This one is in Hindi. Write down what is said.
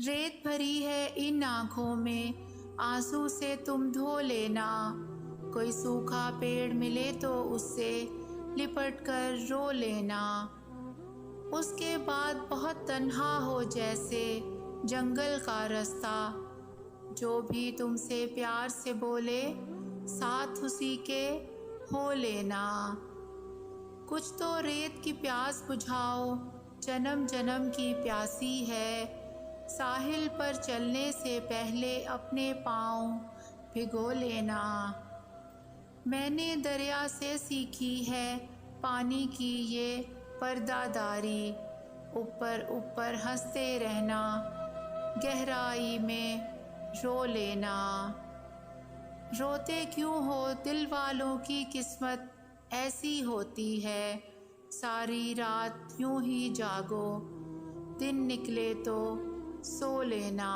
रेत भरी है इन आँखों में, आंसू से तुम धो लेना। कोई सूखा पेड़ मिले तो उससे लिपट कर रो लेना। उसके बाद बहुत तन्हा हो जैसे जंगल का रास्ता। जो भी तुमसे प्यार से बोले, साथ उसी के हो लेना। कुछ तो रेत की प्यास बुझाओ, जन्म जन्म की प्यासी है। साहिल पर चलने से पहले अपने पाँव भिगो लेना। मैंने दरिया से सीखी है पानी की ये पर्दादारी। ऊपर ऊपर हंसते रहना, गहराई में रो लेना। रोते क्यों हो दिल वालों की किस्मत ऐसी होती है। सारी रात यूं ही जागो, दिन निकले तो सो लेना।